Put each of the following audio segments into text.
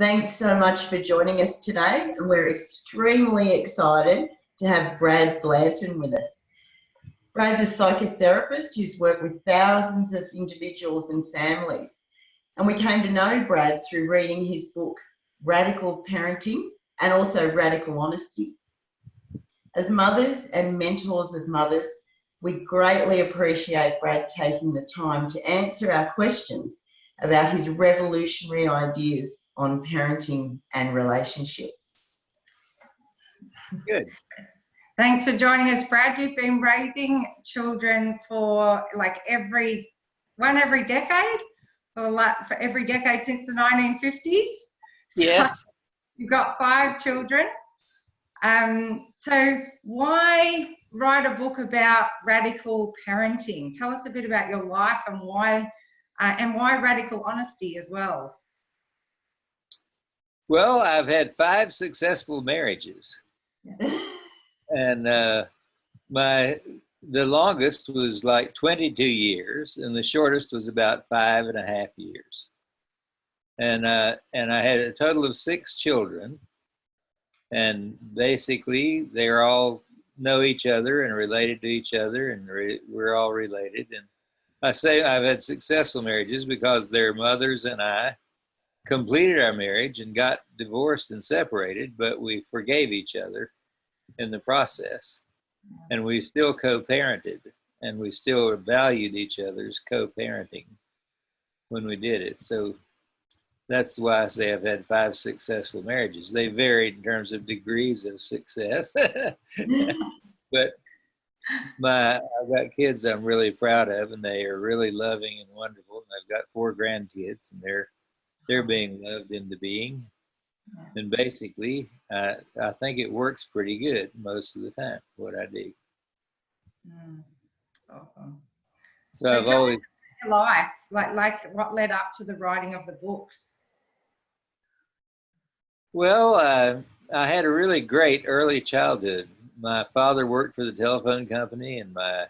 Thanks so much for joining us today, and we're extremely excited to have Brad Blanton with us. Brad's a psychotherapist who's worked with thousands of individuals and families, and we came to know Brad through reading his book, Radical Parenting, and also Radical Honesty. As mothers and mentors of mothers, we greatly appreciate Brad taking the time to answer our questions about his revolutionary ideas on parenting and relationships. Good. Thanks for joining us, Brad. You've been raising children for every decade, for every decade since the 1950s. Yes. So you've got 5 children. So why write a book about radical parenting? Tell us a bit about your life and why radical honesty as well. Well, I've had 5 successful marriages. And the longest was like 22 years, and the shortest was about 5.5 years. And I had a total of 6 children, and basically they all know each other and related to each other, and we're all related. And I say I've had successful marriages because their mothers and I completed our marriage and got divorced and separated, but we forgave each other in the process, and we still co-parented, and we still valued each other's co-parenting when we did it. So that's why I say I've had 5 successful marriages. They varied in terms of degrees of success, but I've got kids I'm really proud of, and they are really loving and wonderful. And I've got 4 grandkids, and they're being loved into being. And basically, I think it works pretty good most of the time, what I do. Awesome. So I've always... Your life, like what led up to the writing of the books? Well, I had a really great early childhood. My father worked for the telephone company, and my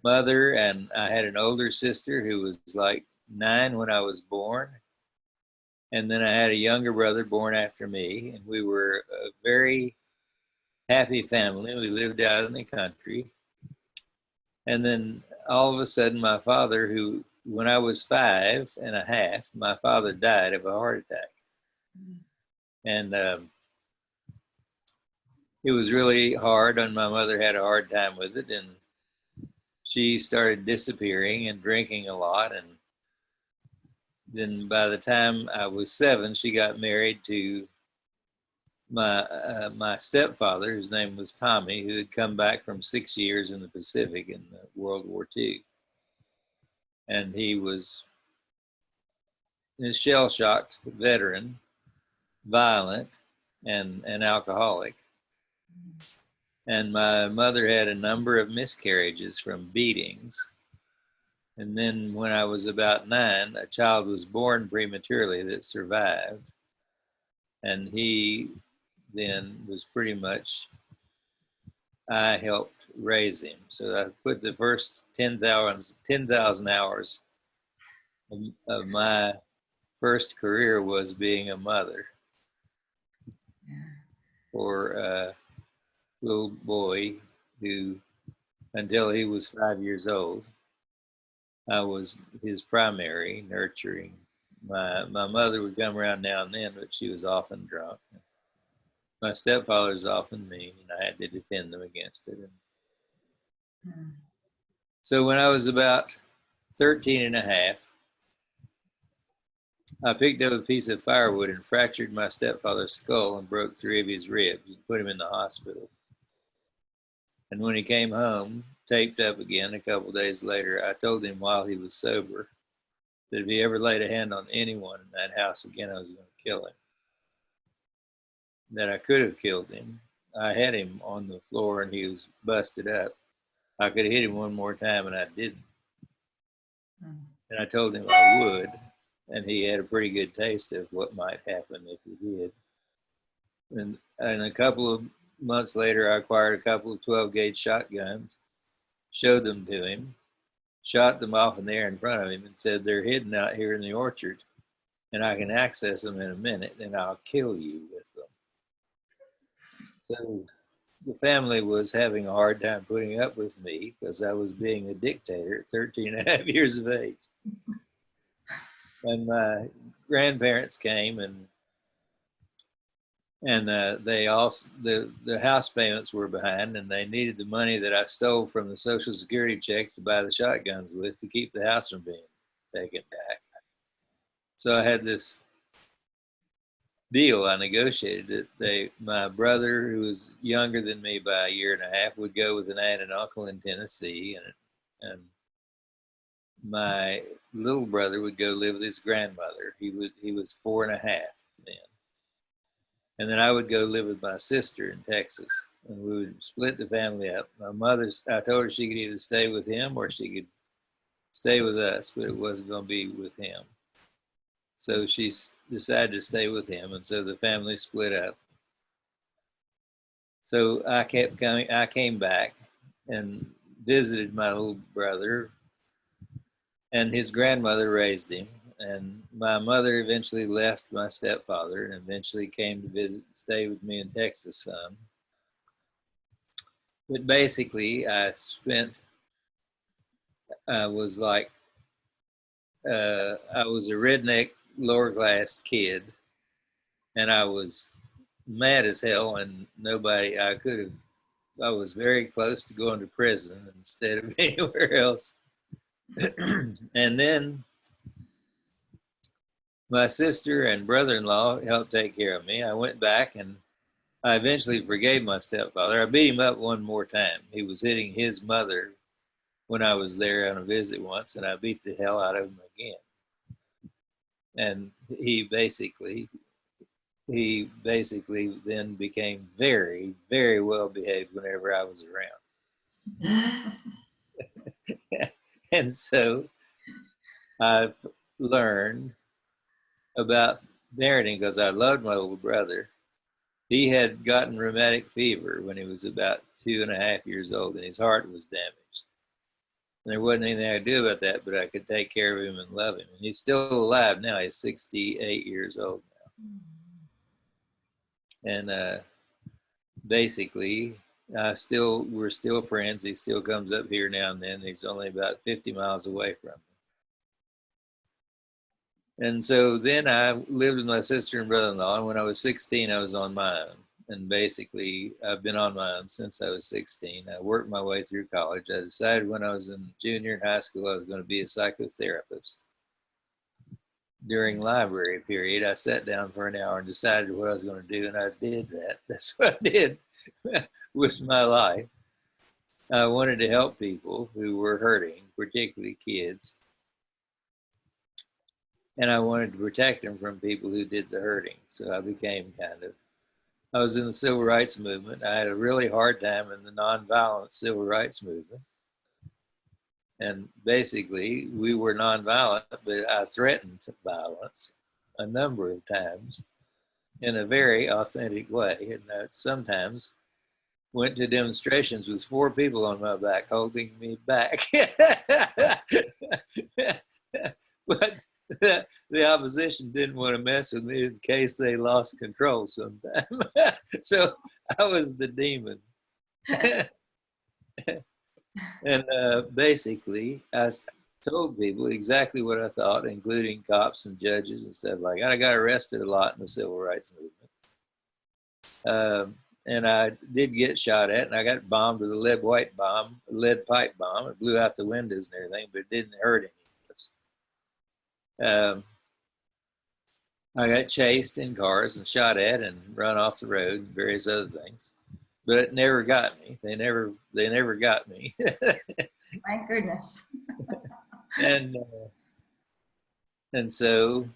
mother, and I had an older sister who was like 9 when I was born. And then I had a younger brother born after me, and we were a very happy family. We lived out in the country. And then all of a sudden, my father, when I was 5.5, my father died of a heart attack. And it was really hard, and my mother had a hard time with it. And she started disappearing and drinking a lot. And then by the time I was 7, she got married to my stepfather, whose name was Tommy, who had come back from 6 years in the Pacific in World War II. And he was a shell-shocked veteran, violent, and an alcoholic. And my mother had a number of miscarriages from beatings. And then when I was about 9, a child was born prematurely that survived. And he then was pretty much, I helped raise him. So I put the first 10,000 hours of my first career was being a mother for a little boy who, until he was 5 years old, I was his primary nurturing. My mother would come around now and then, but she was often drunk. My stepfather was often mean, and I had to defend them against it. So when I was about 13.5, I picked up a piece of firewood and fractured my stepfather's skull and broke 3 of his ribs and put him in the hospital. And when he came home, taped up again a couple days later, I told him while he was sober that if he ever laid a hand on anyone in that house again, I was going to kill him. That I could have killed him. I had him on the floor and he was busted up. I could have hit him one more time and I didn't. And I told him I would, and he had a pretty good taste of what might happen if he did. And a couple of months later, I acquired a couple of 12-gauge shotguns, showed them to him, shot them off in the air in front of him, and said, "They're hidden out here in the orchard. and I can access them in a minute, and I'll kill you with them. So the family was having a hard time putting up with me because I was being a dictator at 13 and a half years of age. And my grandparents came, and they also, the house payments were behind, and they needed the money that I stole from the Social Security checks to buy the shotguns with to keep the house from being taken back. So I had this deal I negotiated that my brother, who was younger than me by a year and a half, would go with an aunt and uncle in Tennessee, and my little brother would go live with his grandmother. He was 4.5 then. And then I would go live with my sister in Texas, and we would split the family up. I told her she could either stay with him or she could stay with us, but it wasn't going to be with him. So she decided to stay with him, and so the family split up. So I kept coming. I came back and visited my little brother, and his grandmother raised him. And my mother eventually left my stepfather and eventually came to stay with me in Texas some. But basically, I was a redneck lower class kid, and I was mad as hell, and I was very close to going to prison instead of anywhere else. And then my sister and brother-in-law helped take care of me. I went back, and I eventually forgave my stepfather. I beat him up one more time. He was hitting his mother when I was there on a visit once, and I beat the hell out of him again. And he basically then became very, very well behaved whenever I was around. And so I've learned about parenting because I loved my little brother. He had gotten rheumatic fever when he was about 2.5 years old, and his heart was damaged. And there wasn't anything I could do about that, but I could take care of him and love him. And he's still alive now. He's 68 years old now. And basically, we're still friends. He still comes up here now and then. He's only about 50 miles away from me. And so then I lived with my sister and brother-in-law. And when I was 16, I was on my own. And basically, I've been on my own since I was 16. I worked my way through college. I decided when I was in junior in high school, I was going to be a psychotherapist. During library period, I sat down for an hour and decided what I was going to do. And I did that. That's what I did with my life. I wanted to help people who were hurting, particularly kids. And I wanted to protect them from people who did the hurting. So I was in the civil rights movement. I had a really hard time in the nonviolent civil rights movement. And basically, we were nonviolent, but I threatened violence a number of times in a very authentic way. And I sometimes went to demonstrations with 4 people on my back holding me back. But the opposition didn't want to mess with me in case they lost control sometime. So I was the demon. And basically, I told people exactly what I thought, including cops and judges and stuff like that. I got arrested a lot in the civil rights movement. And I did get shot at, and I got bombed with a lead pipe bomb. It blew out the windows and everything, but it didn't hurt any of us. I got chased in cars and shot at and run off the road and various other things, but it never got me. They never got me. Thank goodness. And so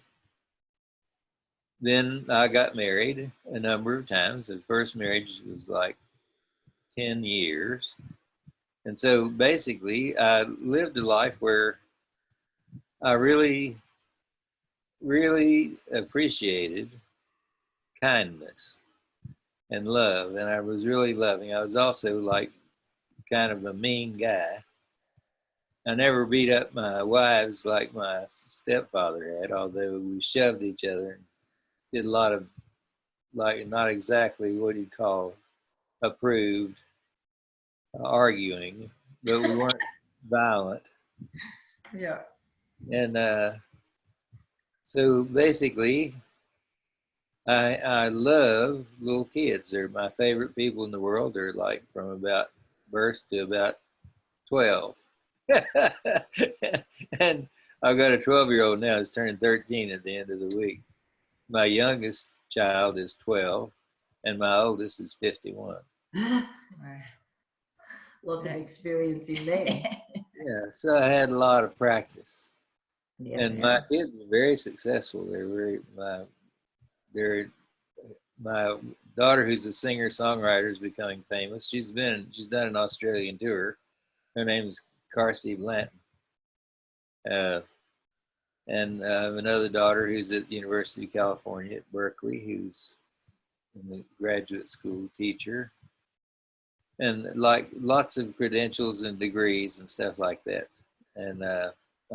then I got married a number of times. The first marriage was like 10 years. And so basically I lived a life where I really, really appreciated kindness and love. And I was really loving. I was also like kind of a mean guy. I never beat up my wives like my stepfather had, although we shoved each other and did a lot of, like, not exactly what you'd call approved arguing, but we weren't violent. Yeah. And so basically, I love little kids. They're my favorite people in the world. They're like from about birth to about 12. And I've got a 12-year-old now who's turning 13 at the end of the week. My youngest child is 12, and my oldest is 51. Lots of experience in there. Yeah, so I had a lot of practice. Yeah. And my kids were very successful. My daughter, who's a singer-songwriter, is becoming famous. She's done an Australian tour. Her name's Blanton. And I have another daughter who's at the University of California at Berkeley, who's a graduate school teacher. And like lots of credentials and degrees and stuff like that. And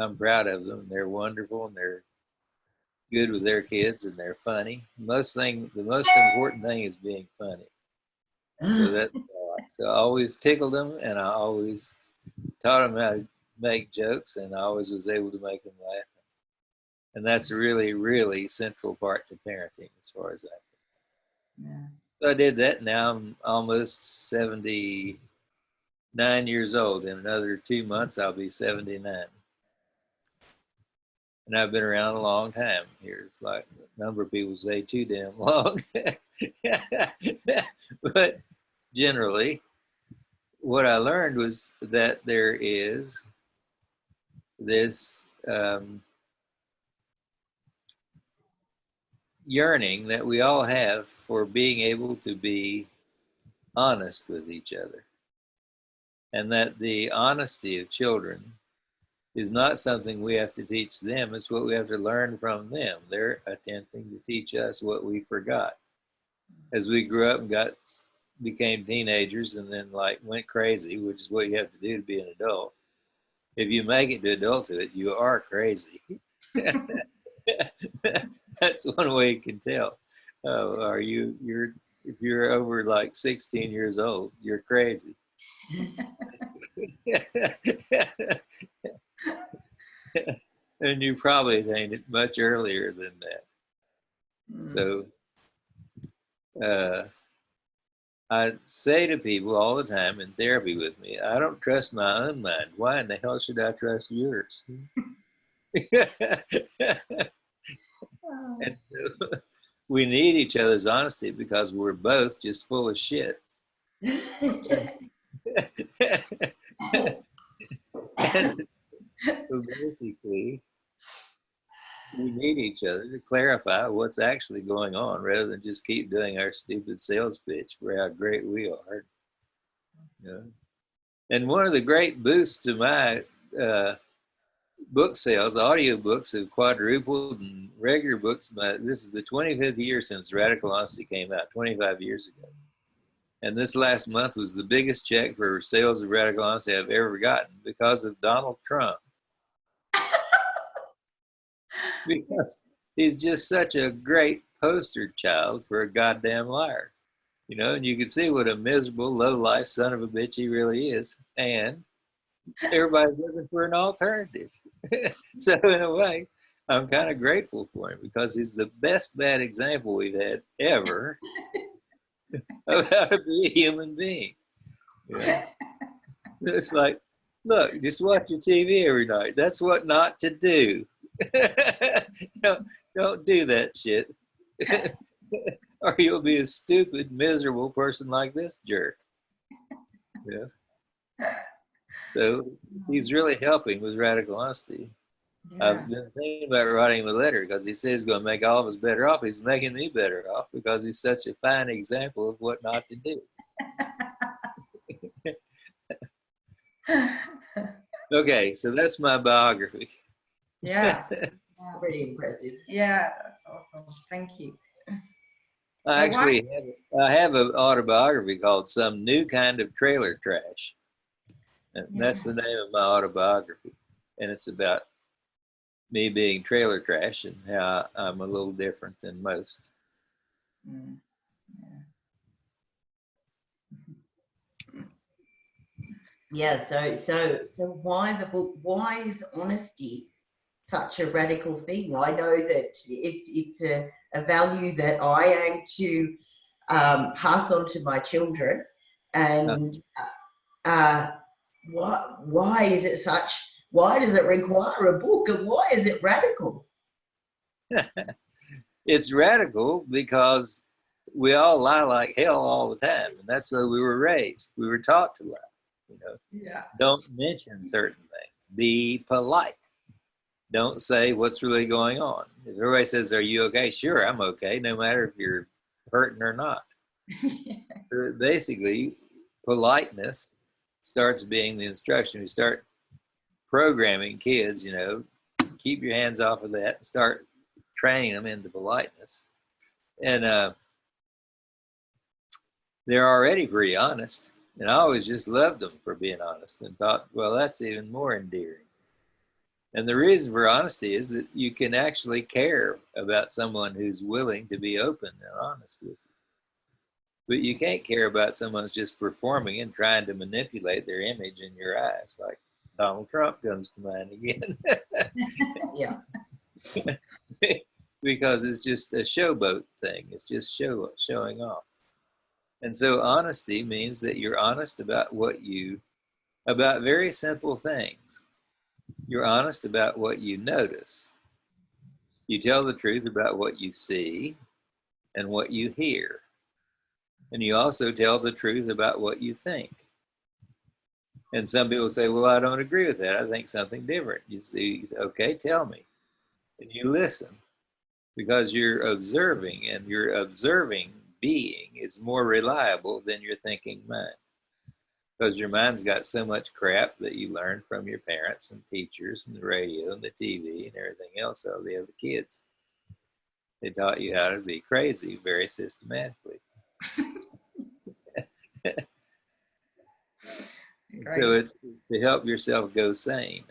I'm proud of them. They're wonderful, and they're good with their kids, and they're funny. The most important thing is being funny. So that's so I always tickled them, and I always taught them how to make jokes, and I always was able to make them laugh. And that's a really, really central part to parenting, as far as I can. Yeah. So I did that. Now I'm almost 79 years old. In another 2 months, I'll be 79. And I've been around a long time. Here's like a number of people say too damn long. But generally, what I learned was that there is this yearning that we all have for being able to be honest with each other. And that the honesty of children is not something we have to teach them. It's what we have to learn from them. They're attempting to teach us what we forgot. As we grew up and became teenagers and then like went crazy, which is what you have to do to be an adult. If you make it to adulthood, you are crazy. That's one way you can tell. If you're over like 16 years old, you're crazy. And you probably attained it much earlier than that. So I say to people all the time in therapy with me, I don't trust my own mind. Why in the hell should I trust yours? And we need each other's honesty because we're both just full of shit. And so basically, we need each other to clarify what's actually going on rather than just keep doing our stupid sales pitch for how great we are. You know? And one of the great boosts to my book sales, audiobooks have quadrupled, and regular books, this is the 25th year since Radical Honesty came out, 25 years ago. And this last month was the biggest check for sales of Radical Honesty I've ever gotten because of Donald Trump. Because he's just such a great poster child for a goddamn liar. You know, and you can see what a miserable, low-life son of a bitch he really is. And everybody's looking for an alternative. So in a way, I'm kind of grateful for him because he's the best bad example we've had ever of how to be a human being. You know? It's like, look, just watch your TV every night. That's what not to do. Don't do that shit. Or you'll be a stupid, miserable person like this jerk. Yeah. So he's really helping with Radical Honesty. Yeah. I've been thinking about writing him a letter because he says he's going to make all of us better off. He's making me better off because he's such a fine example of what not to do. Okay, so that's my biography. Yeah. Pretty impressive. Yeah, that's awesome. Thank you. I actually have an autobiography called Some New Kind of Trailer Trash. And that's the name of my autobiography. And it's about me being trailer trash and how I'm a little different than most. Mm. Yeah, so why the book? Why is honesty such a radical thing? I know that it's a value that I aim to pass on to my children, and why is it such? Why does it require a book, and why is it radical? It's radical because we all lie like hell all the time, and that's the way we were raised. We were taught to lie. Yeah. Don't mention certain things. Be polite. Don't say what's really going on. If everybody says, "Are you okay?" Sure, I'm okay, no matter if you're hurting or not. Basically, politeness starts being the instruction. We start programming kids, keep your hands off of that and start training them into politeness. And they're already pretty honest. And I always just loved them for being honest and thought, well, that's even more endearing. And the reason for honesty is that you can actually care about someone who's willing to be open and honest with you. But you can't care about someone who's just performing and trying to manipulate their image in your eyes, like Donald Trump comes to mind again. Yeah. Because it's just a showboat thing. It's just showing off. And so honesty means that you're honest about about very simple things. You're honest about what you notice. You tell the truth about what you see and what you hear. And you also tell the truth about what you think. And some people say, well, I don't agree with that. I think something different. You say, okay, tell me. And you listen because you're observing, and your observing being is more reliable than your thinking mind. Because your mind's got so much crap that you learn from your parents and teachers and the radio and the TV and everything else, all the other kids. They taught you how to be crazy very systematically. So it's to help yourself go sane.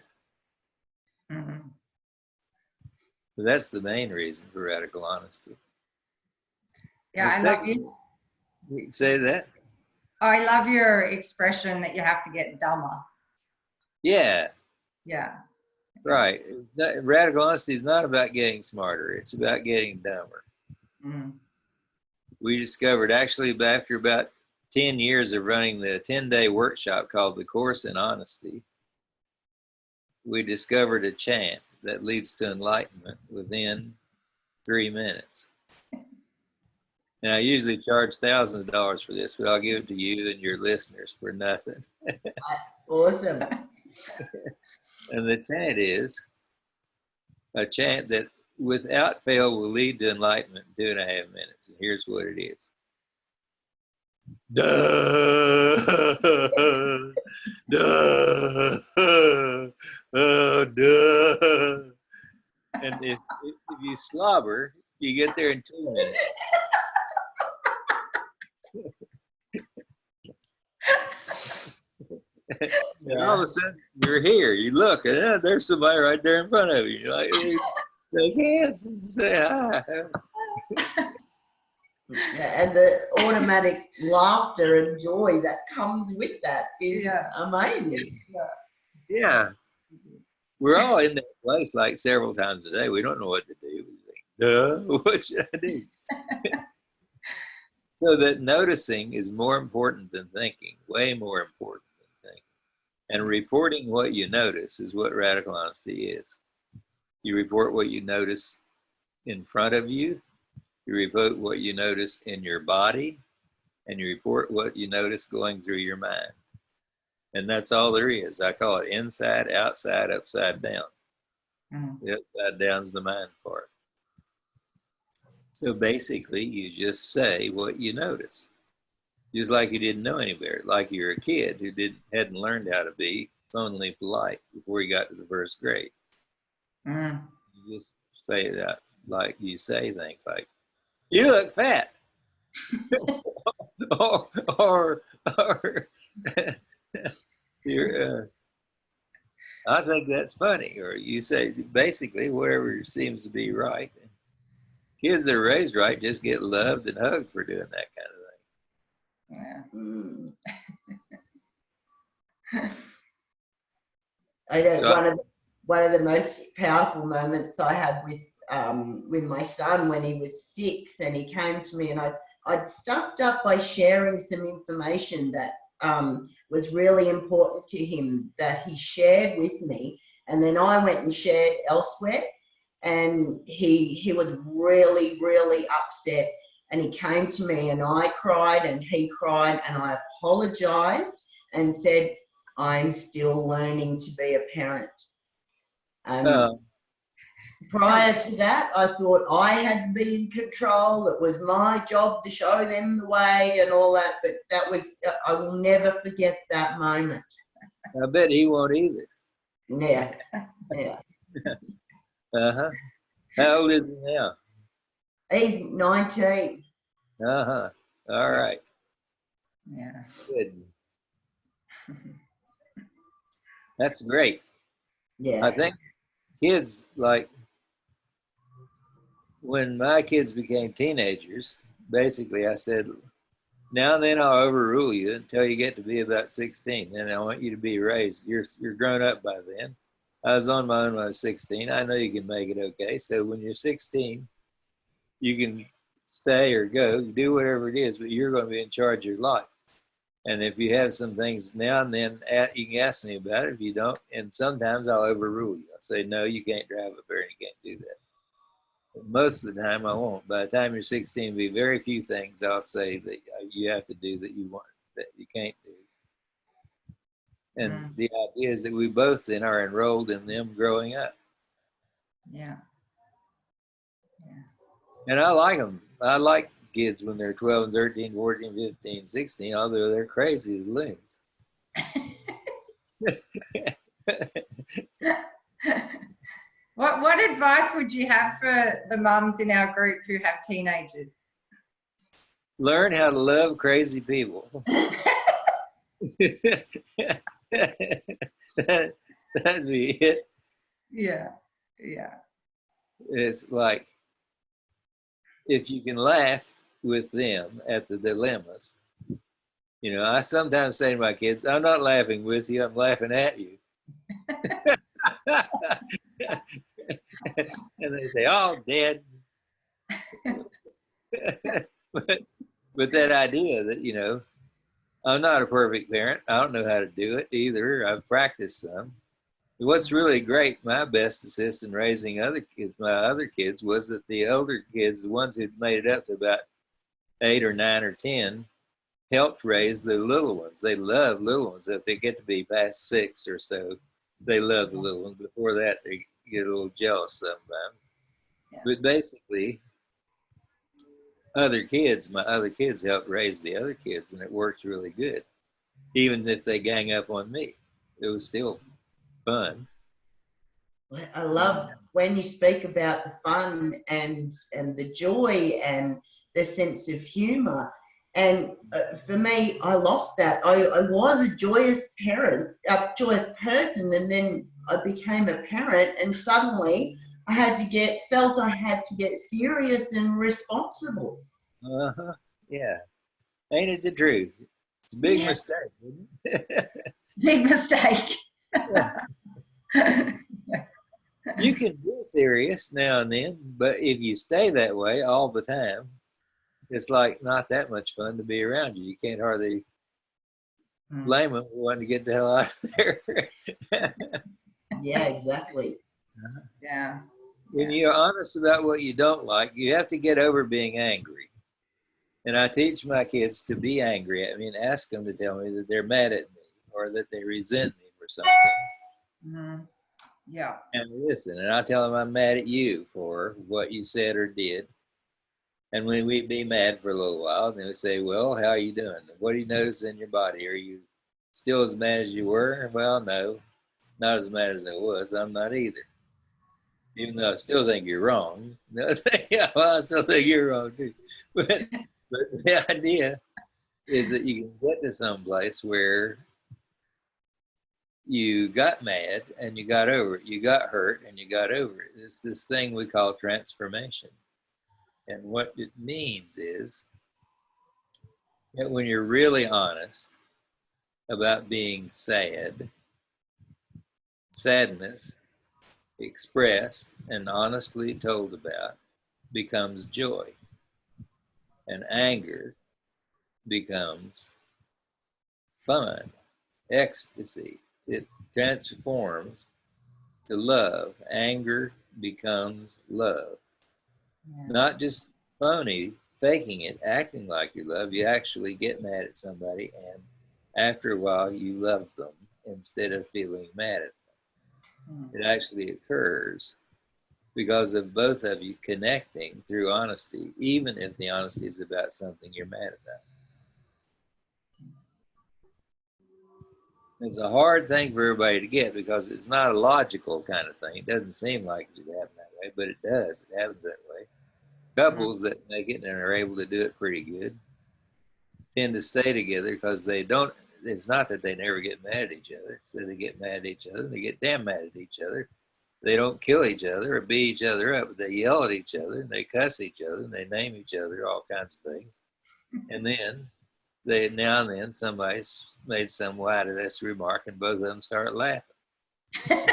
Mm-hmm. So that's the main reason for radical honesty. Yeah, I love you. You can say that? I love your expression that you have to get dumber. Yeah. Yeah. Right. Radical honesty is not about getting smarter. It's about getting dumber. Mm-hmm. We discovered actually after about 10 years of running the 10-day workshop called the Course in Honesty, we discovered a chant that leads to enlightenment within 3 minutes. And I usually charge thousands of dollars for this, but I'll give it to you and your listeners for nothing. That's awesome. And the chant is a chant that without fail will lead to enlightenment in 2.5 minutes. And here's what it is. Duh, duh, duh. And if you slobber, you get there in 2 minutes. And all of a sudden, you're here. You look, and there's somebody right there in front of you. You're like, shake hands and say hi. Yeah, and the automatic laughter and joy that comes with that is amazing. Yeah. We're all in that place like several times a day. We don't know what to do. We think, duh, what should I do? So that noticing is more important than thinking, way more important than thinking. And reporting what you notice is what radical honesty is. You report what you notice in front of you, you report what you notice in your body, and you report what you notice going through your mind. And that's all there is. I call it inside, outside, upside down. Mm-hmm. The upside down is the mind part. So basically, you just say what you notice. Just like you didn't know any better, like you're a kid who hadn't learned how to be phonily polite before you got to the first grade. Mm. You just say that, like you say things like, "You look fat," or You're, I think that's funny. Or you say basically whatever seems to be right. Kids that are raised right just get loved and hugged for doing that kind of thing. Yeah. Mm. I know So one of the most powerful moments I had with my son when he was 6, and he came to me, and I'd stuffed up by sharing some information that was really important to him that he shared with me, and then I went and shared elsewhere, and he was really, really upset, and he came to me, and I cried and he cried, and I apologized and said, I'm still learning to be a parent. Prior to that, I thought I had to be in control. It was my job to show them the way and all that. But that was, I will never forget that moment. I bet he won't either. Yeah, yeah. Uh-huh. How old is he now? He's 19. Uh-huh. All right. Yeah. Good. That's great. Yeah. I think kids, like, when my kids became teenagers, basically I said, now and then I'll overrule you until you get to be about 16. Then I want you to be raised. You're grown up by then. I was on my own when I was 16. I know you can make it okay. So when you're 16, you can stay or go, do whatever it is, but you're going to be in charge of your life. And if you have some things now and then, you can ask me about it. If you don't, and sometimes I'll overrule you. I'll say, no, you can't drive up there and you can't do that. But most of the time I won't. By the time you're 16, there'll be very few things I'll say that you have to do that you want, that you can't do. And the idea is that we both then are enrolled in them growing up. Yeah. Yeah. And I like them. I like kids when they're 12 and 13, 14, 15, 16, although they're crazy as loons. What advice would you have for the mums in our group who have teenagers? Learn how to love crazy people. That'd be it. Yeah. Yeah. It's like, if you can laugh with them at the dilemmas. You know, I sometimes say to my kids, I'm not laughing with you, I'm laughing at you. And they say, oh, Dad. but that idea that, you know, I'm not a perfect parent. I don't know how to do it either. I've practiced some. What's really great, my best assist in raising my other kids, was that the older kids, the ones who'd made it up to about 8 or 9 or 10, helped raise the little ones. They love little ones. If they get to be past 6 or so, they love the little ones. Before that, they get a little jealous sometimes. Yeah. But basically, my other kids helped raise the other kids, and it works really good. Even if they gang up on me, it was still fun. I love when you speak about the fun and the joy and the sense of humor. And for me, I lost that. I was a joyous parent, a joyous person, and then I became a parent, and suddenly I felt I had to get serious and responsible. Uh-huh. Yeah. Ain't it the truth? It's a big mistake, isn't it? Big mistake. You can be serious now and then, but if you stay that way all the time, it's like not that much fun to be around you. You can't hardly blame them for wanting to get the hell out of there. Yeah, exactly. Yeah. When you're honest about what you don't like, you have to get over being angry. And I teach my kids to be angry. I mean, ask them to tell me that they're mad at me or that they resent me for something. Mm-hmm. Yeah. And listen, and I tell them I'm mad at you for what you said or did. And when we'd be mad for a little while, and they would say, well, how are you doing? What do you notice in your body? Are you still as mad as you were? Well, no, not as mad as I was. I'm not either. Even though I still think you're wrong. Yeah, well, I still think you're wrong too. But the idea is that you can get to some place where you got mad and you got over it. You got hurt and you got over it. It's this thing we call transformation. And what it means is that when you're really honest about being sad, sadness expressed and honestly told about becomes joy. And anger becomes fun, ecstasy. It transforms to love. Anger becomes love. Yeah. Not just phony, faking it, acting like you love. You actually get mad at somebody, and after a while, you love them instead of feeling mad at them. It actually occurs because of both of you connecting through honesty, even if the honesty is about something you're mad about. It's a hard thing for everybody to get because it's not a logical kind of thing. It doesn't seem like it should happen that way, but it does. It happens that way. Couples that make it and are able to do it pretty good tend to stay together because they don't, it's not that they never get mad at each other. It's that they get mad at each other. They get damn mad at each other. They don't kill each other or beat each other up, but they yell at each other and they cuss each other and they name each other all kinds of things. And then they, now and then somebody's made some wide-ass remark and both of them start laughing. Had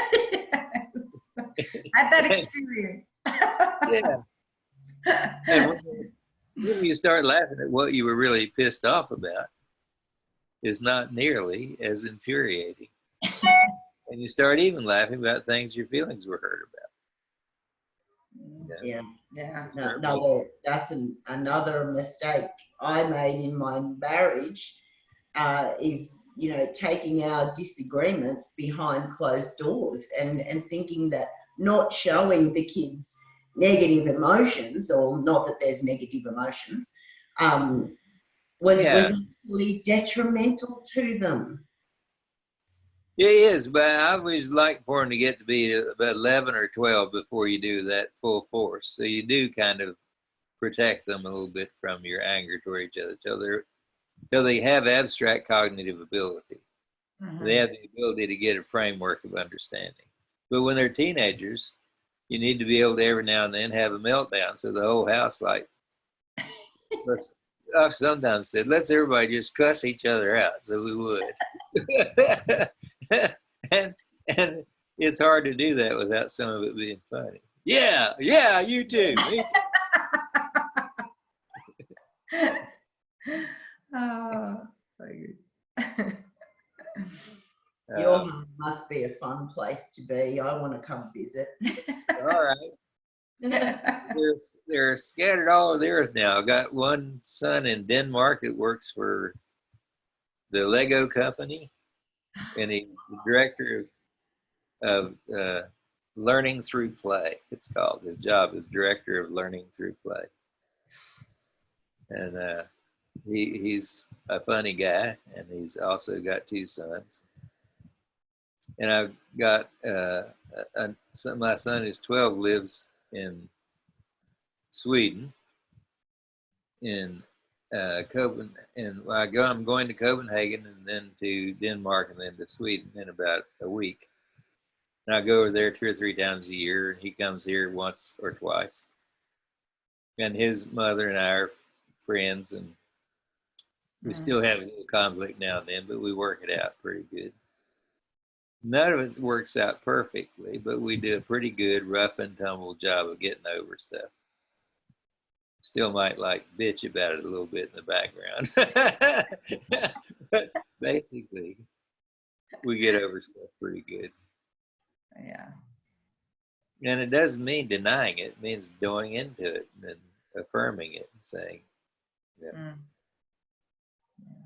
that experience. Yeah. And when you start laughing at what you were really pissed off about, is not nearly as infuriating. And you start even laughing about things your feelings were hurt about. Yeah. Yeah. That's another mistake I made in my marriage, is, taking our disagreements behind closed doors and thinking that not showing the kids negative emotions, or not that there's negative emotions, was equally detrimental to them. It is, but I always like for them to get to be about 11 or 12 before you do that full force. So you do kind of protect them a little bit from your anger toward each other till they have abstract cognitive ability. They have the ability to get a framework of understanding. But when they're teenagers, you need to be able to every now and then have a meltdown. So the whole house, like, I've sometimes said, let's everybody just cuss each other out. So we would. and it's hard to do that without some of it being funny. Yeah, you too. Me too. Oh, so good. Your home must be a fun place to be. I want to come visit. All right. They're scattered all over the earth now. I've got one son in Denmark that works for the Lego company, and he's the director of Learning Through Play. It's called. His job is director of Learning Through Play, and he's a funny guy, and he's also got two sons. And I've got my son who's 12 lives in Sweden, in Copenhagen, and I'm going to Copenhagen and then to Denmark and then to Sweden in about a week. And I go over there 2 or 3 times a year, and he comes here once or twice. And his mother and I are friends, and we still have a little conflict now and then, but we work it out pretty good. None of it works out perfectly, but we do a pretty good rough and tumble job of getting over stuff. Still might like bitch about it a little bit in the background. But basically, we get over stuff pretty good. Yeah. And it doesn't mean denying it. It means going into it and affirming it and saying,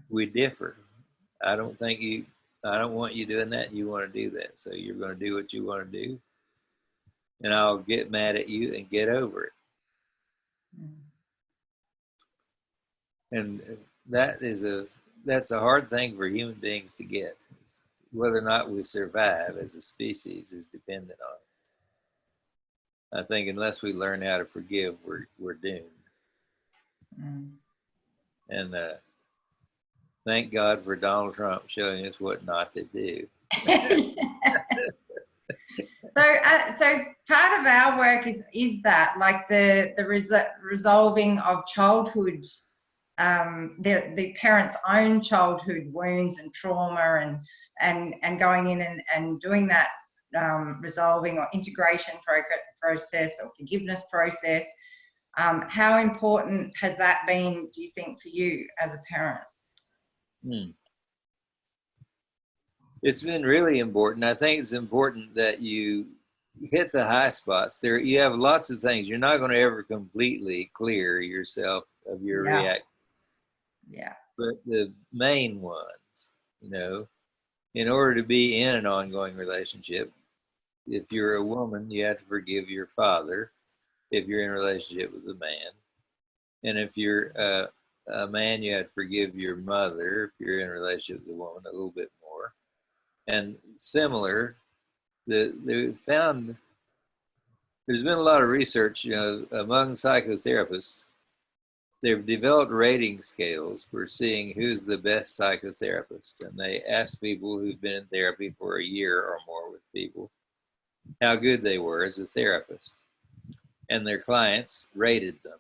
we differ. I don't want you doing that. You want to do that. So you're going to do what you want to do. And I'll get mad at you and get over it. And that's a hard thing for human beings to get. Whether or not we survive as a species is dependent on it. I think unless we learn how to forgive, we're doomed. And thank God for Donald Trump showing us what not to do. So part of our work is that, like the resolving of childhood, the parents' own childhood wounds and trauma, and going in and doing that resolving or integration process or forgiveness process. How important has that been, do you think, for you as a parent? It's been really important. I think it's important that you hit the high spots. There, you have lots of things. You're not going to ever completely clear yourself of your reaction. Yeah. But the main ones, you know, in order to be in an ongoing relationship, if you're a woman, you have to forgive your father if you're in a relationship with a man. And if you're a man, you have to forgive your mother if you're in a relationship with a woman, a little bit more. And similar, they found there's been a lot of research, you know, among psychotherapists. They've developed rating scales for seeing who's the best psychotherapist. And they asked people who've been in therapy for a year or more with people how good they were as a therapist. And their clients rated them.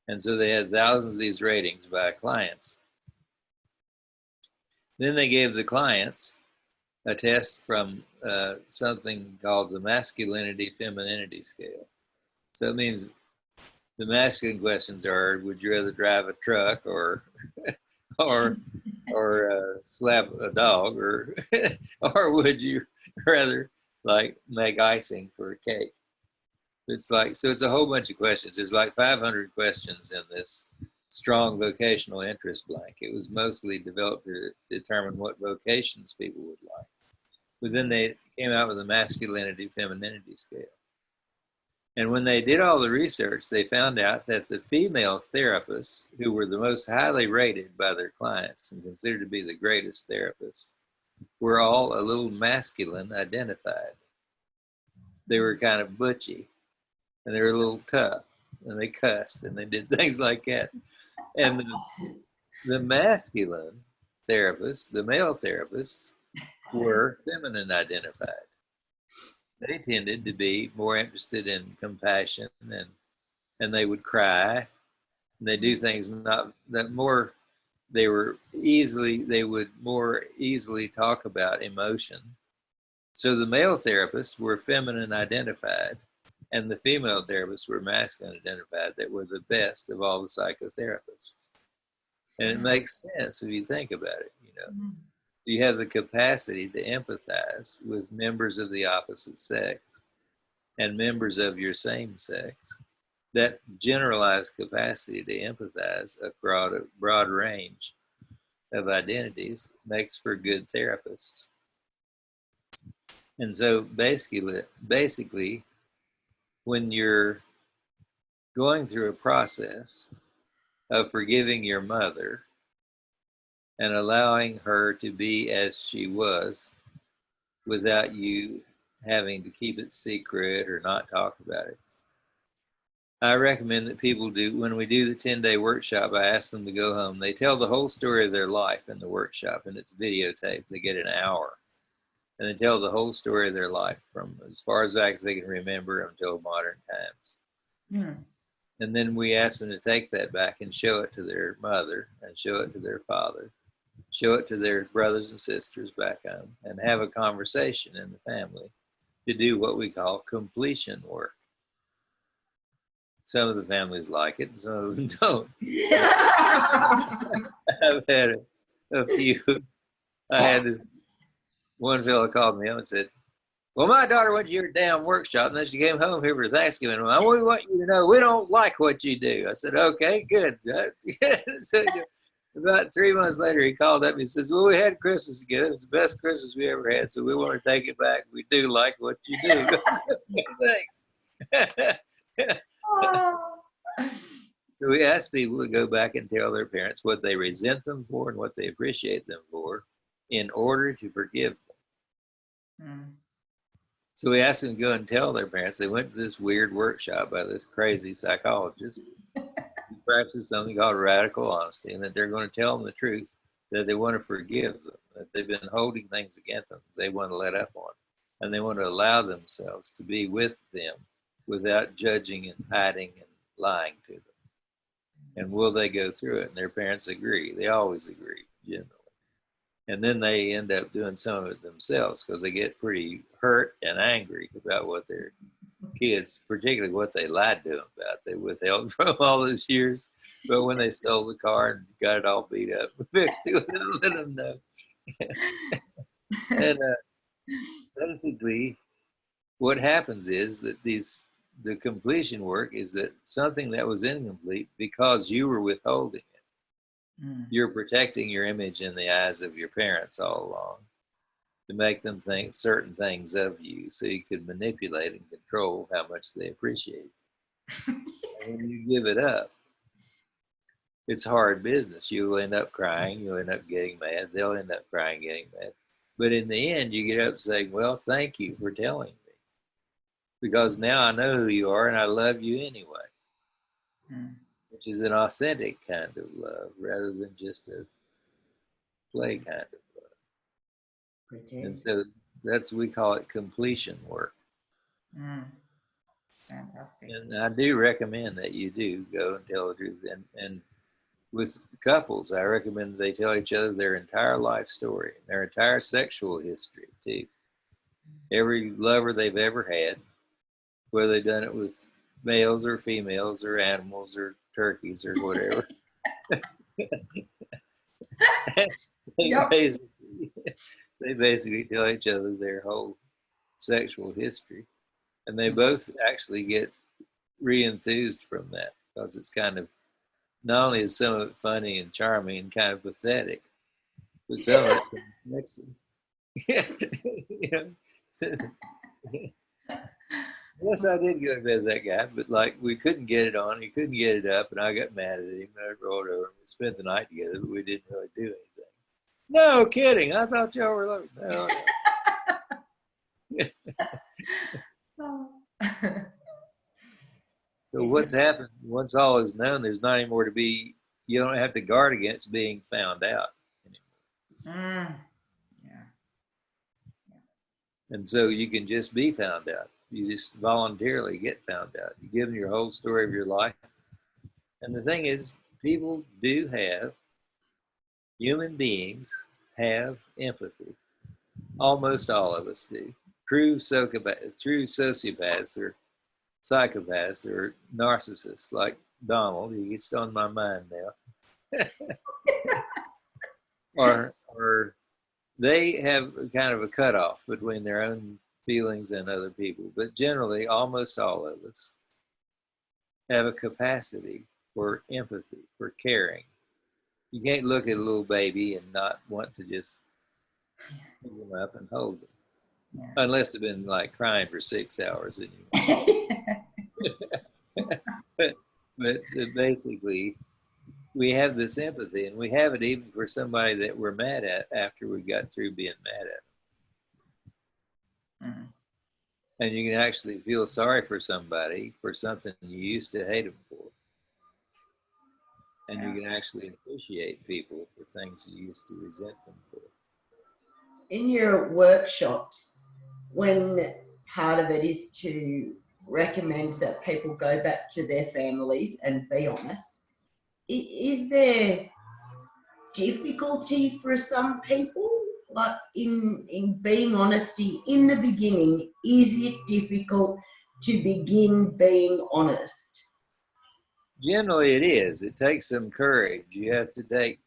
And so they had thousands of these ratings by clients. Then they gave the clients a test from something called the masculinity-femininity scale. So it means the masculine questions are: would you rather drive a truck or slap a dog, or or would you rather like make icing for a cake? It's like, so it's a whole bunch of questions. There's like 500 questions in this strong vocational interest blank. It was mostly developed to determine what vocations people would like. But then they came out with a masculinity-femininity scale. And when they did all the research, they found out that the female therapists, who were the most highly rated by their clients and considered to be the greatest therapists, were all a little masculine identified. They were kind of butchy, and they were a little tough, and they cussed, and they did things like that. And the masculine therapists, the male therapists, were feminine identified. They tended to be more interested in compassion, and they would cry, and they do things not that more. They would more easily talk about emotion. So the male therapists were feminine identified, and the female therapists were masculine identified, that were the best of all the psychotherapists. And it makes sense if you think about it, you know. You have the capacity to empathize with members of the opposite sex and members of your same sex. That generalized capacity to empathize across a broad range of identities makes for good therapists. And so basically, when you're going through a process of forgiving your mother and allowing her to be as she was without you having to keep it secret or not talk about it, I recommend that people do, when we do the 10-day workshop, I ask them to go home. They tell the whole story of their life in the workshop, and it's videotaped. They get an hour. And they tell the whole story of their life from as far back as they can remember until modern times. Yeah. And then we ask them to take that back and show it to their mother and show it to their father, show it to their brothers and sisters back home, and have a conversation in the family to do what we call completion work. Some of the families like it, and some of them don't. I've had a few. I had this one fellow called me up and said, well, my daughter went to your damn workshop, and then she came home here for Thanksgiving. Well, we want you to know we don't like what you do. I said, okay, good. So about 3 months later, he called up and he says, well, we had Christmas together. It was the best Christmas we ever had, so we want to take it back. We do like what you do. Thanks. So we ask people to go back and tell their parents what they resent them for and what they appreciate them for in order to forgive them. So we asked them to go and tell their parents. They went to this weird workshop by this crazy psychologist who practices something called radical honesty, and that they're going to tell them the truth, that they want to forgive them. that they've been holding things against them they want to let up on. And they want to allow themselves to be with them without judging and hiding and lying to them. And will they go through it? And their parents agree. They always agree, generally. And then they end up doing some of it themselves because they get pretty hurt and angry about what their kids, particularly what they lied to them about, they withheld from all those years. But when they stole the car and got it all beat up, they still didn't let them know. And basically, what happens is that the completion work is that something that was incomplete because you were withholding it. You're protecting your image in the eyes of your parents all along to make them think certain things of you so you could manipulate and control how much they appreciate you. And when you give it up, it's hard business. You'll end up crying, you'll end up getting mad, they'll end up crying, getting mad. But in the end, you get up saying, well, thank you for telling me, because now I know who you are and I love you anyway, which is an authentic kind of love rather than just a play kind of love. Pretend. And so we call it completion work. Fantastic. And I do recommend that you do go and tell the truth. And with couples, I recommend they tell each other their entire life story, their entire sexual history too. Every lover they've ever had, whether they've done it with males or females or animals or turkeys or whatever. Yep. They basically tell each other their whole sexual history. And they both actually get re-enthused from that because it's kind of, not only is some of it funny and charming and kind of pathetic, but some of it's kind of sexy. You know? Yes, I did go to bed with that guy, but like we couldn't get it on, he couldn't get it up, and I got mad at him and I rolled over and we spent the night together, but we didn't really do anything. No kidding, I thought y'all were loving. No. So what's happened, once all is known, there's not anymore to be, you don't have to guard against being found out anymore. Yeah. And so you can just be found out. You just voluntarily get found out. You give them your whole story of your life. And the thing is, people do have, human beings have empathy. Almost all of us do. True sociopaths or psychopaths or narcissists like Donald, he gets on my mind now, or they have kind of a cutoff between their own feelings and other people. But generally, almost all of us have a capacity for empathy, for caring. You can't look at a little baby and not want to just pick them up and hold them. Yeah. Unless they've been like crying for 6 hours. But basically, we have this empathy, and we have it even for somebody that we're mad at after we got through being mad at them. And you can actually feel sorry for somebody for something you used to hate them for. And you can actually appreciate people for things you used to resent them for. In your workshops, when part of it is to recommend that people go back to their families and be honest, is there difficulty for some people, like in being honesty in the beginning? Is it difficult to begin being honest? Generally it is. It takes some courage. You have to take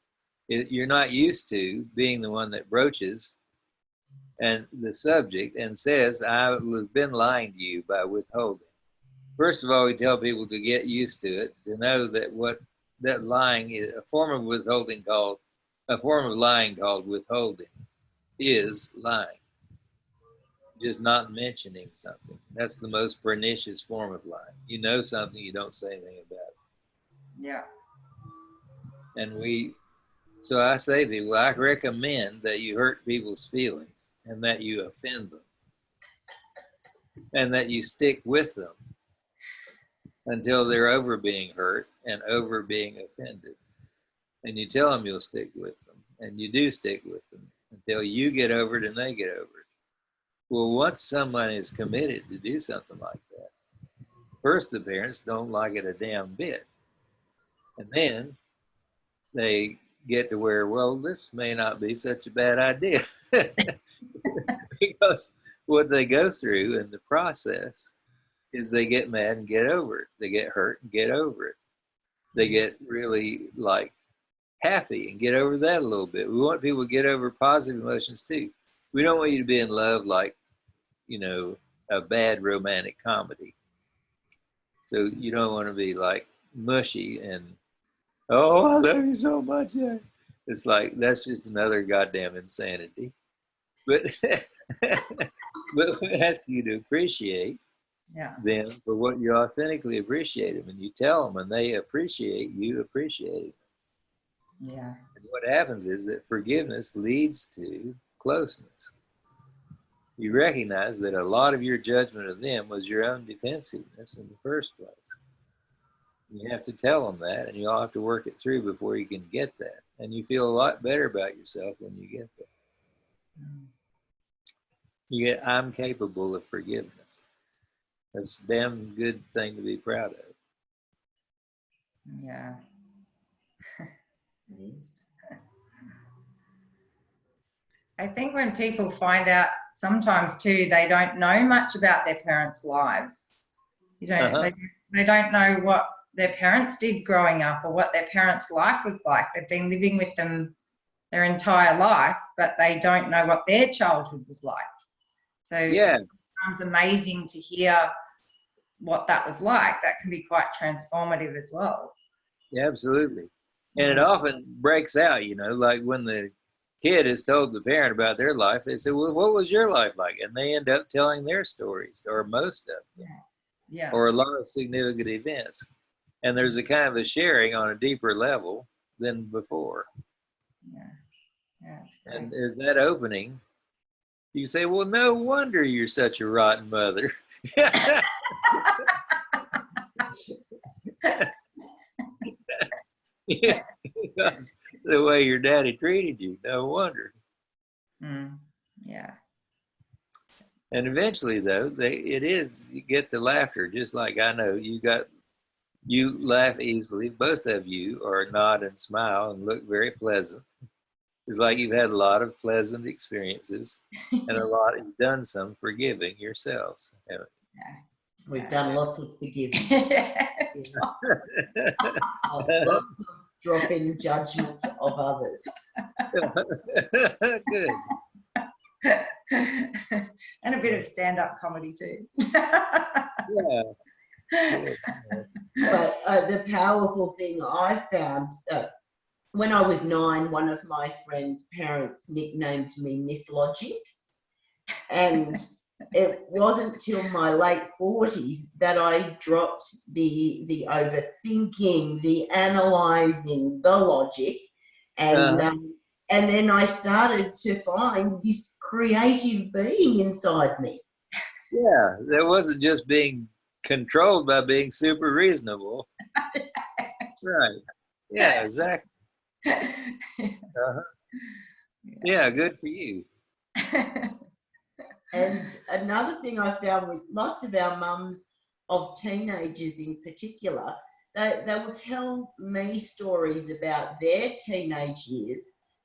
it. You're not used to being the one that broaches and the subject and says, I've been lying to you by withholding. First of all, we tell people to get used to it, to know that what that lying is, a form of lying called withholding is lying. Just not mentioning something. That's the most pernicious form of lying. You know something, you don't say anything about it. Yeah. And so I say to people, I recommend that you hurt people's feelings and that you offend them and that you stick with them until they're over being hurt and over being offended. And you tell them you'll stick with them, and you do stick with them until you get over it and they get over it. Well, once someone is committed to do something like that, first the parents don't like it a damn bit. And then they get to where, well, this may not be such a bad idea. Because what they go through in the process is they get mad and get over it. They get hurt and get over it. They get really like happy and get over that a little bit. We want people to get over positive emotions too. We don't want you to be in love like, you know, a bad romantic comedy. So you don't want to be like mushy and, oh, I love you so much. It's like, that's just another goddamn insanity. But, but we ask you to appreciate them for what you authentically appreciate them. And you tell them and they appreciate you appreciating them. Yeah. And what happens is that forgiveness leads to closeness. You recognize that a lot of your judgment of them was your own defensiveness in the first place. You have to tell them that, and you all have to work it through before you can get that. And you feel a lot better about yourself when you get that. You get, I'm capable of forgiveness. That's a damn good thing to be proud of. Yeah. It is. I think when people find out sometimes too, they don't know much about their parents' lives. You don't, they don't know what their parents did growing up or what their parents' life was like. They've been living with them their entire life, but they don't know what their childhood was like. So yeah, it's sometimes amazing to hear what that was like. That can be quite transformative as well. Yeah, absolutely. And it often breaks out, you know, like when the kid has told the parent about their life, they say, well, what was your life like? And they end up telling their stories, or most of them, or a lot of significant events. And there's a kind of a sharing on a deeper level than before. And there's that opening. You say, well, no wonder you're such a rotten mother. Yeah, because the way your daddy treated you, no wonder. Yeah. And eventually, though, you get to laughter. Just like I know you laugh easily. Both of you are nod and smile and look very pleasant. It's like you've had a lot of pleasant experiences and you've done some forgiving yourselves. Haven't you? We've done lots of forgiving. Lots of dropping judgment of others. Good. And a bit of stand-up comedy too. Yeah. But the powerful thing I found, when I was 9, one of my friend's parents nicknamed me Miss Logic. And it wasn't till my late 40s that I dropped the overthinking, the analysing, the logic. And then I started to find this creative being inside me. Yeah, that wasn't just being controlled by being super reasonable. Right. Yeah, exactly. Yeah, good for you. And another thing I found with lots of our mums, of teenagers in particular, they will tell me stories about their teenage years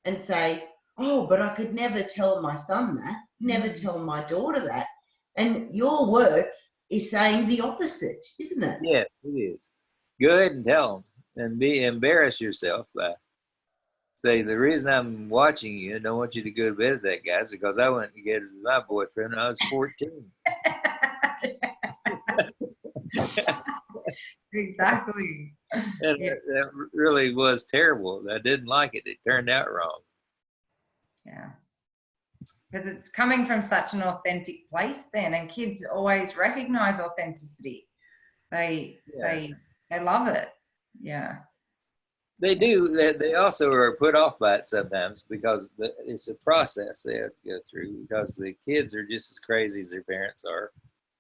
and say, oh, but I could never tell my son that, never tell my daughter that. And your work is saying the opposite, isn't it? Yes, it is. Go ahead and tell them and embarrass yourself by say, the reason I'm watching you, I don't want you to go to bed with that guy, is because I went to get with my boyfriend when I was 14. Exactly. And that really was terrible. I didn't like it. It turned out wrong. Yeah. Because it's coming from such an authentic place then, and kids always recognize authenticity. They love it. Yeah. They do. They also are put off by it sometimes because it's a process they have to go through because the kids are just as crazy as their parents are.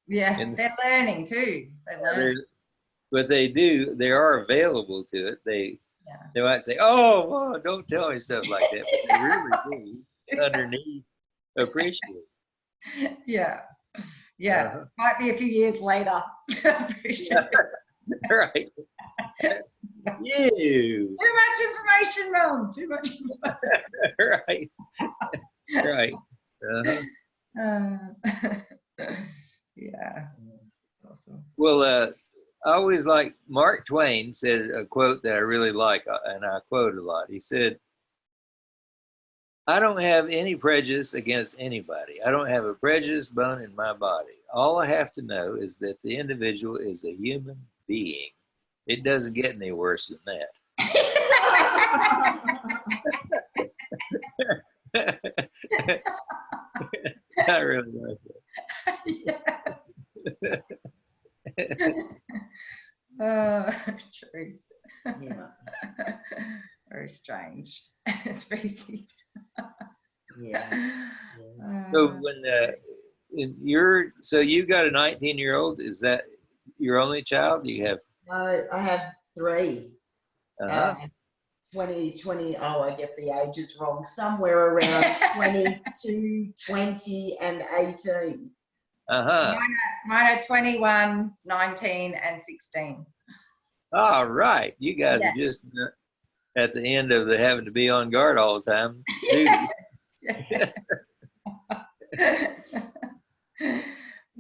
Yeah, and they're learning too. But they are available to it. They might say, oh, don't tell me stuff like that. But they really do. underneath appreciate. Yeah. Yeah. Uh-huh. Might be a few years later. Appreciate it. Right. You. Too much information, Mum. Too much information. Right. Right. Uh-huh. Yeah. Awesome. Well, I always like Mark Twain said a quote that I really like, and I quote a lot. He said, I don't have any prejudice against anybody. I don't have a prejudiced bone in my body. All I have to know is that the individual is a human being. It doesn't get any worse than that. I really like that. True. Yeah. Very strange species. Yeah. So when so you got a 19-year-old, is that your only child? You have I have 3. uh-huh. 20, I get the ages wrong, somewhere around 22, 20 and 18. Uh-huh. Mine are 21, 19 and 16. All right. You guys are just at the end of the having to be on guard all the time. Yeah.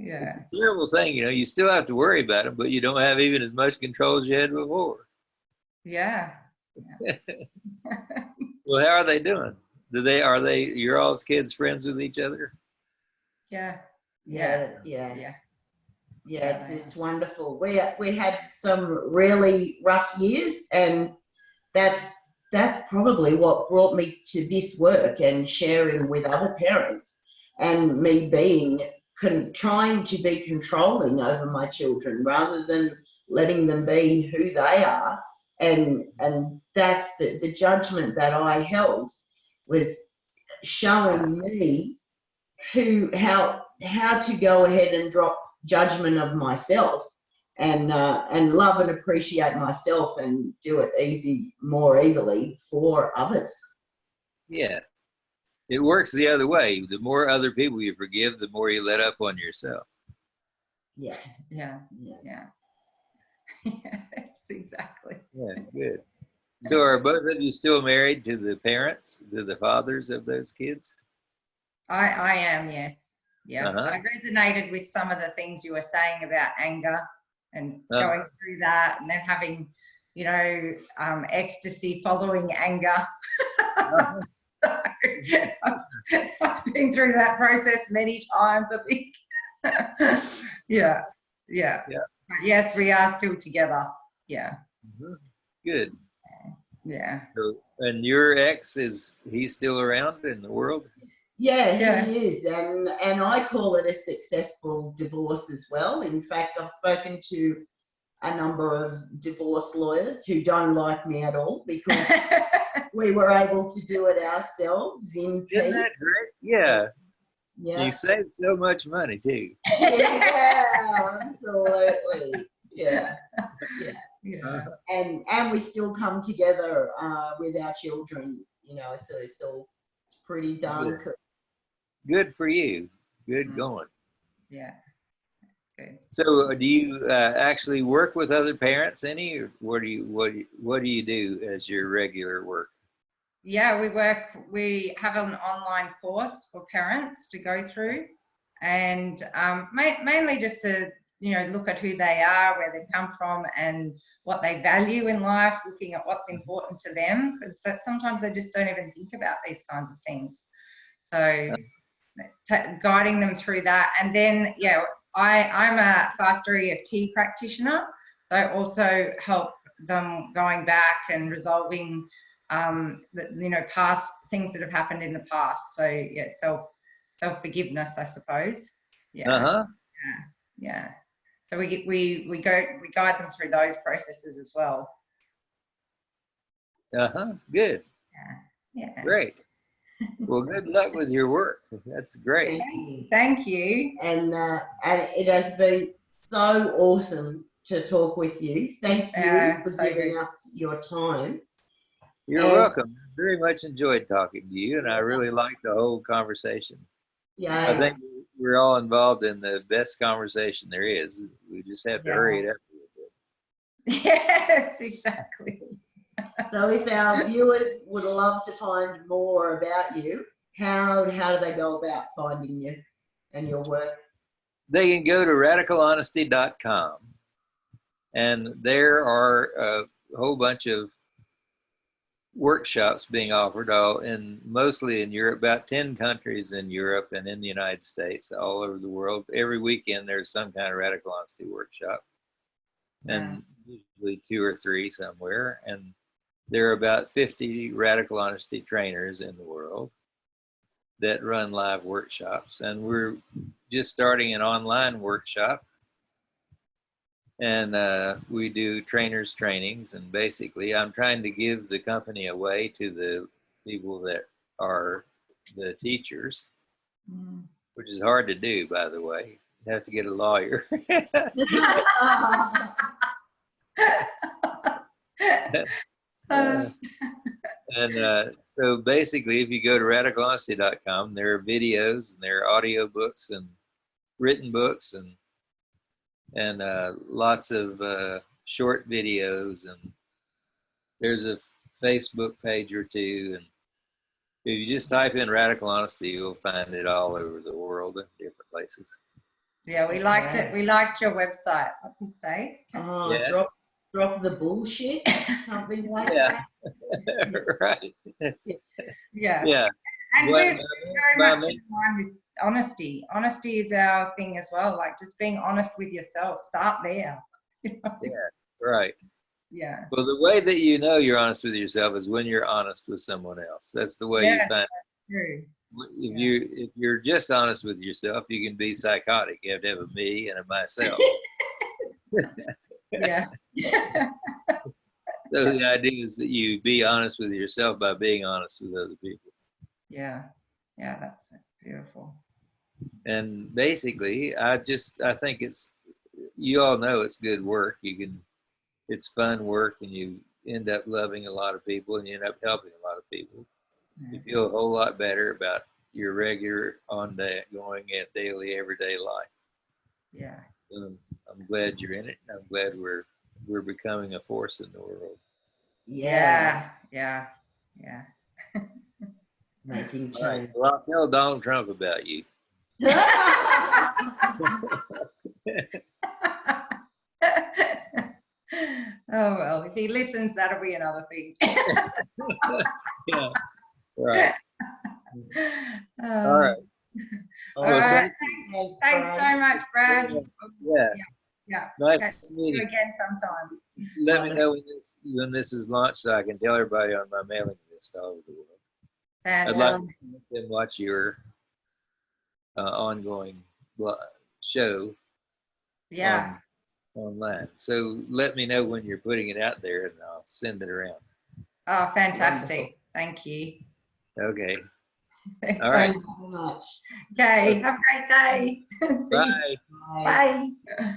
It's a terrible thing, you still have to worry about them, but you don't have even as much control as you had before. Yeah. Well, how are they doing? Are they your all's kids friends with each other? Yeah. It's wonderful. We had some really rough years, and that's probably what brought me to this work and sharing with other parents, and me trying to be controlling over my children rather than letting them be who they are. And that's the judgment that I held was showing me how to go ahead and drop judgment of myself and love and appreciate myself and do it more easily for others. Yeah. It works the other way. The more other people you forgive, the more you let up on yourself. Yeah. Yes, exactly. Yeah, good. So are both of you still married to the parents, to the fathers of those kids? I am, yes. Yes. Uh-huh. I resonated with some of the things you were saying about anger and going through that, and then having, ecstasy following anger. Uh-huh. I've been through that process many times, I think. Yeah. But yes, we are still together. Yeah. Mm-hmm. Good. Yeah. So, and your ex, he's still around in the world? Yeah, he is, and I call it a successful divorce as well. In fact, I've spoken to a number of divorce lawyers who don't like me at all because we were able to do it ourselves in peace. Isn't that great? Yeah. Yeah. You save so much money too. Yeah, absolutely. Yeah. And we still come together with our children. It's pretty darn cool. Good for you. Good going. Yeah, that's good. So, do you actually work with other parents any, or what do you do as your regular work? Yeah, we have an online course for parents to go through, and mainly just to look at who they are, where they've come from, and what they value in life, looking at what's important to them, because that sometimes they just don't even think about these kinds of things. So guiding them through that. And then I'm a faster EFT practitioner, so I also help them going back and resolving past things that have happened in the past. So self-forgiveness, I suppose. Yeah. So we guide them through those processes as well. Good. Yeah. Great. Well, good luck with your work. That's great. Thank you. And it has been so awesome to talk with you. Thank you for giving us your time. You're And- welcome. Very much enjoyed talking to you, and I really liked the whole conversation. I Yeah. think we're all involved in the best conversation there is. We just have to hurry it up a little bit. Yes, exactly. So if our viewers would love to find more about you, how do they go about finding you and your work? They can go to radicalhonesty.com, and there are a whole bunch of workshops being offered mostly in Europe, about 10 countries in Europe and in the United States, all over the world. Every weekend there's some kind of radical honesty workshop, and usually 2 or 3 somewhere. And there are about 50 radical honesty trainers in the world that run live workshops, and we're just starting an online workshop. And we do trainers trainings, and basically I'm trying to give the company away to the people that are the teachers, which is hard to do, by the way. You have to get a lawyer. And so basically, if you go to radicalhonesty.com, there are videos and there are audio books and written books and lots of short videos, and there's a Facebook page or 2. And if you just type in radical honesty, you'll find it all over the world in different places. Yeah, we liked it. We liked your website. What did it say? Oh, Yeah. drop the bullshit, something like that. Right. Yeah. Yeah. And Well, we're very much in line with honesty. Honesty is our thing as well. Like just being honest with yourself. Start there. Yeah. Right. Yeah. Well, the way that you know you're honest with yourself is when you're honest with someone else. That's the way you find. True. If you're just honest with yourself, you can be psychotic. You have to have a me and a myself. Yeah. So the idea is that you be honest with yourself by being honest with other people. Yeah. Yeah, that's beautiful. And basically, I think you all know it's good work. It's fun work, and you end up loving a lot of people, and you end up helping a lot of people. You feel a whole lot better about your regular ongoing daily, everyday life. Yeah. I'm glad you're in it. I'm glad we're becoming a force in the world. Yeah. Making All right. change. Well, I'll tell Donald Trump about you. Oh well, if he listens, that'll be another thing. Yeah. Right. All right. All right. Thanks, Thanks so much, Brad. Yeah. Yeah. Nice to meet See you you. again sometime. Let me know when this is launched so I can tell everybody on my mailing list all over the world. I'd like to let them watch your ongoing show online. So let me know when you're putting it out there, and I'll send it around. Oh, fantastic. Thank you. Okay. Thanks All right. so much. Okay. Have a great day. Bye. Bye.